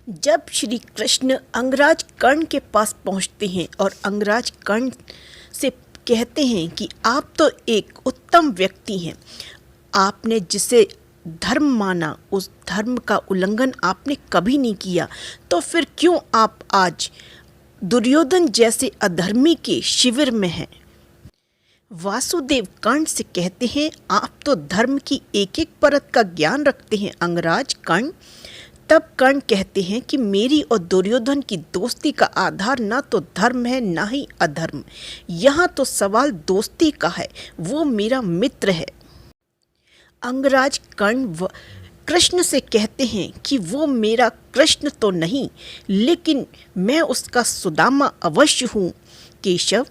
जब श्री कृष्ण अंगराज कर्ण के पास पहुंचते हैं और अंगराज कर्ण से कहते हैं कि आप तो एक उत्तम व्यक्ति हैं, आपने जिसे धर्म माना उस धर्म का उल्लंघन आपने कभी नहीं किया, तो फिर क्यों आप आज दुर्योधन जैसे अधर्मी के शिविर में हैं। वासुदेव कर्ण से कहते हैं, आप तो धर्म की एक एक परत का ज्ञान रखते हैं अंगराज कर्ण। तब कर्ण कहते हैं कि मेरी और दुर्योधन की दोस्ती का आधार ना तो धर्म है ना ही अधर्म, यहाँ तो सवाल दोस्ती का है, वो मेरा मित्र है। अंगराज कर्ण कृष्ण से कहते हैं कि वो मेरा कृष्ण तो नहीं, लेकिन मैं उसका सुदामा अवश्य हूँ केशव।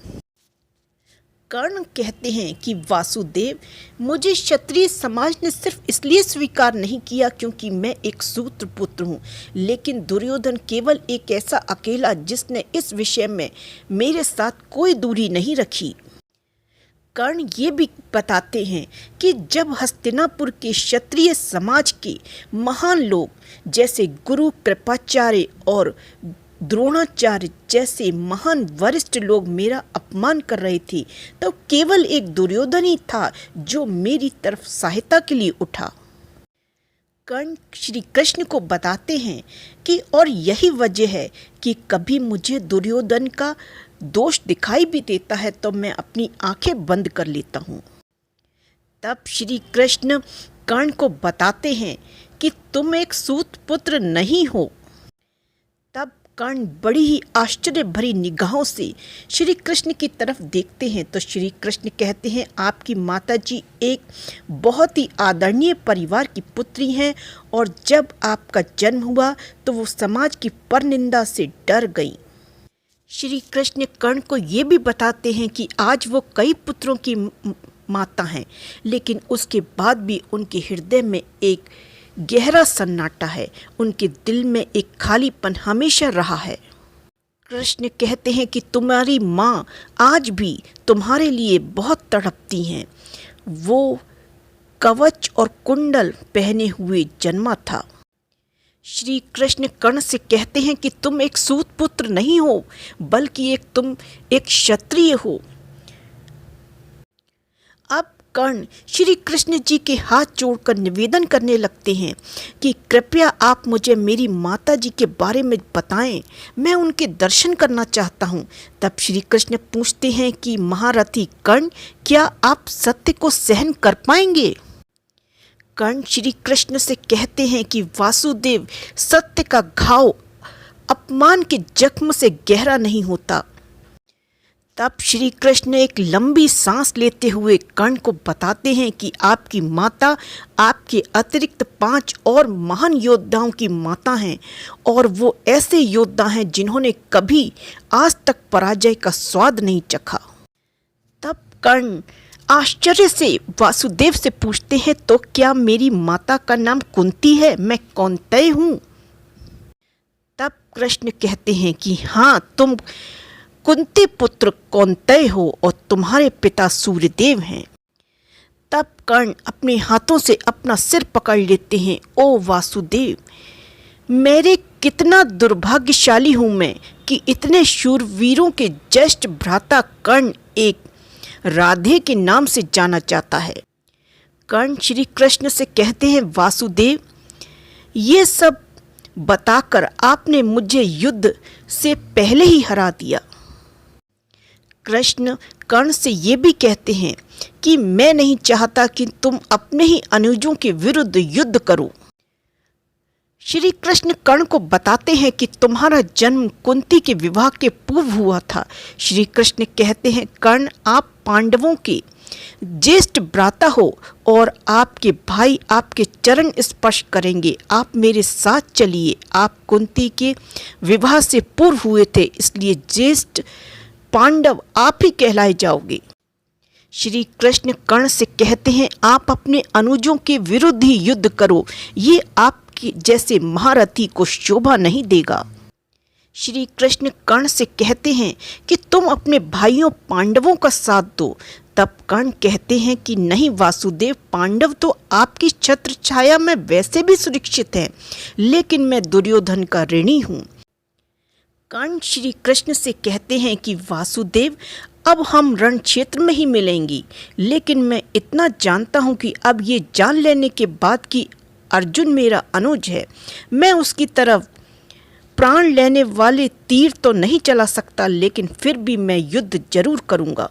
कर्ण कहते हैं कि वासुदेव, मुझे क्षत्रिय समाज ने सिर्फ इसलिए स्वीकार नहीं किया क्योंकि मैं एक सूत्र पुत्र हूँ, लेकिन दुर्योधन केवल एक ऐसा अकेला जिसने इस विषय में मेरे साथ कोई दूरी नहीं रखी। कर्ण ये भी बताते हैं कि जब हस्तिनापुर के क्षत्रिय समाज के महान लोग जैसे गुरु कृपाचार्य और द्रोणाचार्य जैसे महान वरिष्ठ लोग मेरा अपमान कर रहे थे, तो केवल एक दुर्योधन ही था जो मेरी तरफ सहायता के लिए उठा। कर्ण श्री कृष्ण को बताते हैं कि और यही वजह है कि कभी मुझे दुर्योधन का दोष दिखाई भी देता है तो मैं अपनी आंखें बंद कर लेता हूँ। तब श्री कृष्ण कर्ण को बताते हैं कि तुम एक सूत पुत्र नहीं हो। तब कर्ण बड़ी ही आश्चर्य भरी निगाहों से श्री कृष्ण की तरफ देखते हैं तो श्री कृष्ण कहते हैं, आपकी माताजी एक बहुत ही आदरणीय परिवार की पुत्री हैं और जब आपका जन्म हुआ तो वो समाज की परनिंदा से डर गई। श्री कृष्ण कर्ण को ये भी बताते हैं कि आज वो कई पुत्रों की माता हैं, लेकिन उसके बाद भी उनके हृदय में एक गहरा सन्नाटा है, उनके दिल में एक खालीपन हमेशा रहा है। कृष्ण कहते हैं कि तुम्हारी माँ आज भी तुम्हारे लिए बहुत तड़पती हैं। वो कवच और कुंडल पहने हुए जन्मा था। श्री कृष्ण कर्ण से कहते हैं कि तुम एक सूत पुत्र नहीं हो, बल्कि तुम एक क्षत्रिय हो। अब कर्ण श्री कृष्ण जी के हाथ जोड़कर निवेदन करने लगते हैं कि कृपया आप मुझे मेरी माता जी के बारे में बताएं, मैं उनके दर्शन करना चाहता हूँ। तब श्री कृष्ण पूछते हैं कि महारथी कर्ण, क्या आप सत्य को सहन कर पाएंगे? कर्ण श्री कृष्ण से कहते हैं कि वासुदेव, सत्य का घाव अपमान के जख्म से गहरा नहीं होता। तब श्री कृष्ण एक लंबी सांस लेते हुए कर्ण को बताते हैं कि आपकी माता आपके अतिरिक्त 5 और महान योद्धाओं की माता हैं और वो ऐसे योद्धा हैं जिन्होंने कभी आज तक पराजय का स्वाद नहीं चखा। तब कर्ण आश्चर्य से वासुदेव से पूछते हैं, तो क्या मेरी माता का नाम कुंती है? मैं कौंतेय हूँ। तब कृष्ण कहते हैं कि हाँ, तुम कुंती पुत्र कौंतेय हो और तुम्हारे पिता सूर्यदेव हैं। तब कर्ण अपने हाथों से अपना सिर पकड़ लेते हैं। ओ वासुदेव, मेरे कितना दुर्भाग्यशाली हूँ मैं कि इतने शूरवीरों के ज्येष्ठ भ्राता कर्ण एक राधे के नाम से जाना जाता है। कर्ण श्री कृष्ण से कहते हैं, वासुदेव, ये सब बताकर आपने मुझे युद्ध से पहले ही हरा दिया। कृष्ण कर्ण से ये भी कहते हैं कि मैं नहीं चाहता कि तुम अपने ही अनुजों के विरुद्ध युद्ध करो। श्री कृष्ण कर्ण को बताते हैं कि तुम्हारा जन्म कुंती के विवाह के पूर्व हुआ था। श्री कृष्ण कहते हैं, कर्ण, आप पांडवों के ज्येष्ठ भ्राता हो और आपके भाई आपके चरण स्पर्श करेंगे। आप मेरे साथ चलिए। आप कुंती के विवाह से पूर्व हुए थे, इसलिए ज्येष्ठ पांडव आप ही कहलाए जाओगे। श्री कृष्ण कर्ण से कहते हैं, आप अपने अनुजों के विरुद्ध ही युद्ध करो, ये आपके जैसे महारथी को शोभा नहीं देगा। श्री कृष्ण कर्ण से कहते हैं कि तुम अपने भाइयों पांडवों का साथ दो, तब कर्ण कहते हैं कि नहीं वासुदेव, पांडव तो आपकी छत्र छाया में वैसे भी सुरक्षित हैं, लेकिन मैं दुर्योधन का ऋणी हूँ। कर्ण श्री कृष्ण से कहते हैं कि वासुदेव, अब हम रण क्षेत्र में ही मिलेंगे, लेकिन मैं इतना जानता हूँ कि अब ये जान लेने के बाद कि अर्जुन मेरा अनुज है, मैं उसकी तरफ प्राण लेने वाले तीर तो नहीं चला सकता, लेकिन फिर भी मैं युद्ध जरूर करूँगा।